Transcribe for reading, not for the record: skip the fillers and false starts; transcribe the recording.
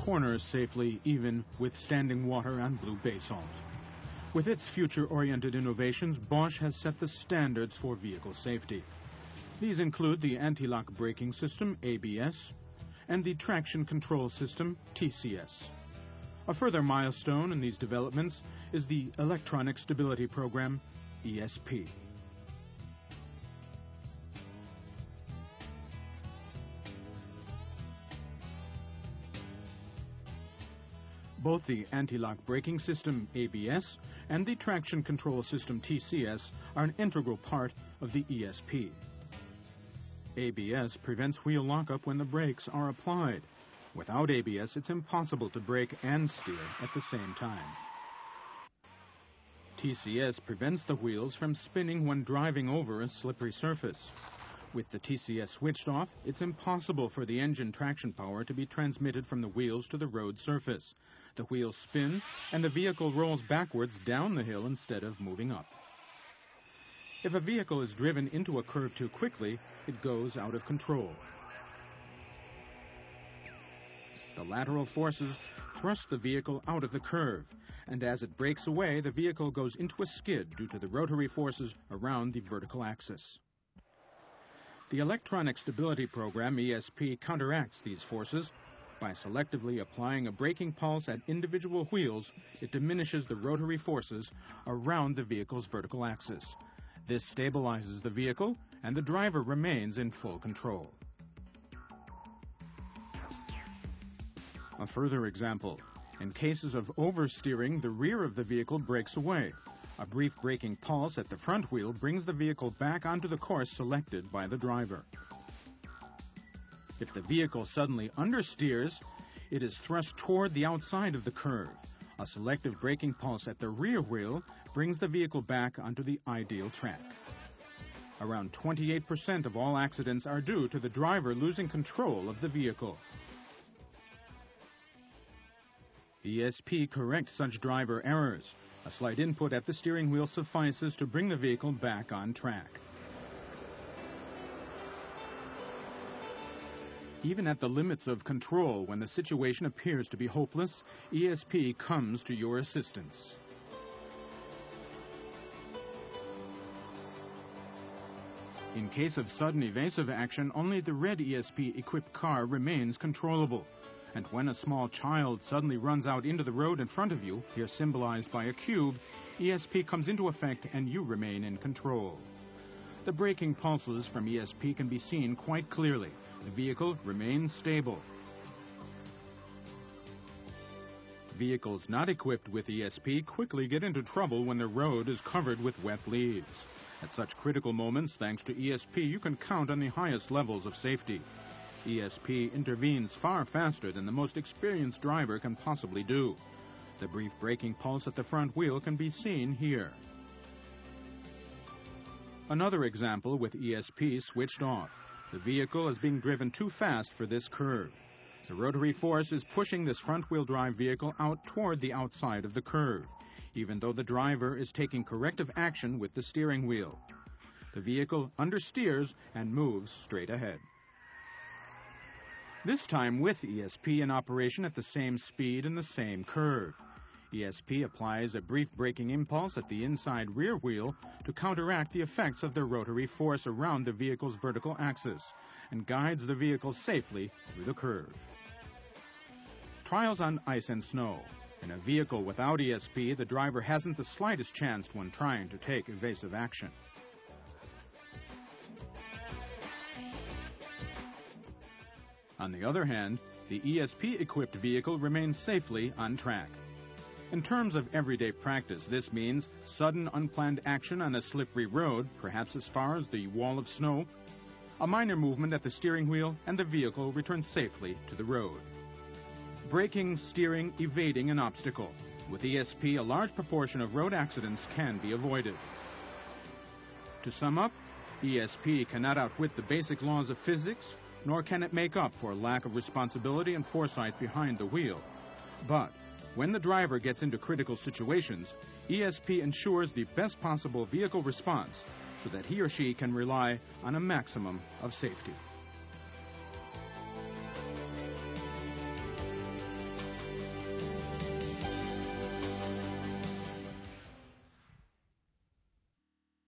corners safely, even with standing water and blue basalt. With its future-oriented innovations, Bosch has set the standards for vehicle safety. These include the anti-lock braking system, ABS, and the traction control system, TCS. A further milestone in these developments is the Electronic Stability Program, ESP. Both the anti-lock braking system, ABS, and the traction control system, TCS, are an integral part of the ESP. ABS prevents wheel lockup when the brakes are applied. Without ABS, it's impossible to brake and steer at the same time. TCS prevents the wheels from spinning when driving over a slippery surface. With the TCS switched off, it's impossible for the engine traction power to be transmitted from the wheels to the road surface. The wheels spin, and the vehicle rolls backwards down the hill instead of moving up. If a vehicle is driven into a curve too quickly, it goes out of control. The lateral forces thrust the vehicle out of the curve, and as it breaks away, the vehicle goes into a skid due to the rotary forces around the vertical axis. The Electronic Stability Program, ESP, counteracts these forces. By selectively applying a braking pulse at individual wheels, it diminishes the rotary forces around the vehicle's vertical axis. This stabilizes the vehicle, and the driver remains in full control. A further example. In cases of oversteering, the rear of the vehicle breaks away. A brief braking pulse at the front wheel brings the vehicle back onto the course selected by the driver. If the vehicle suddenly understeers, it is thrust toward the outside of the curve. A selective braking pulse at the rear wheel brings the vehicle back onto the ideal track. Around 28% of all accidents are due to the driver losing control of the vehicle. ESP corrects such driver errors. A slight input at the steering wheel suffices to bring the vehicle back on track. Even at the limits of control, when the situation appears to be hopeless, ESP comes to your assistance. In case of sudden evasive action, only the red ESP-equipped car remains controllable. And when a small child suddenly runs out into the road in front of you, here symbolized by a cube, ESP comes into effect and you remain in control. The braking pulses from ESP can be seen quite clearly. The vehicle remains stable. Vehicles not equipped with ESP quickly get into trouble when the road is covered with wet leaves. At such critical moments, thanks to ESP, you can count on the highest levels of safety. ESP intervenes far faster than the most experienced driver can possibly do. The brief braking pulse at the front wheel can be seen here. Another example with ESP switched off. The vehicle is being driven too fast for this curve. The rotary force is pushing this front-wheel drive vehicle out toward the outside of the curve, even though the driver is taking corrective action with the steering wheel. The vehicle understeers and moves straight ahead. This time with ESP in operation at the same speed and the same curve. ESP applies a brief braking impulse at the inside rear wheel to counteract the effects of the rotary force around the vehicle's vertical axis and guides the vehicle safely through the curve. Trials on ice and snow. In a vehicle without ESP, the driver hasn't the slightest chance when trying to take evasive action. On the other hand, the ESP-equipped vehicle remains safely on track. In terms of everyday practice, this means sudden unplanned action on a slippery road, perhaps as far as the wall of snow, a minor movement at the steering wheel, and the vehicle returns safely to the road. Braking, steering, evading an obstacle. With ESP, a large proportion of road accidents can be avoided. To sum up, ESP cannot outwit the basic laws of physics, nor can it make up for lack of responsibility and foresight behind the wheel. But when the driver gets into critical situations, ESP ensures the best possible vehicle response so that he or she can rely on a maximum of safety.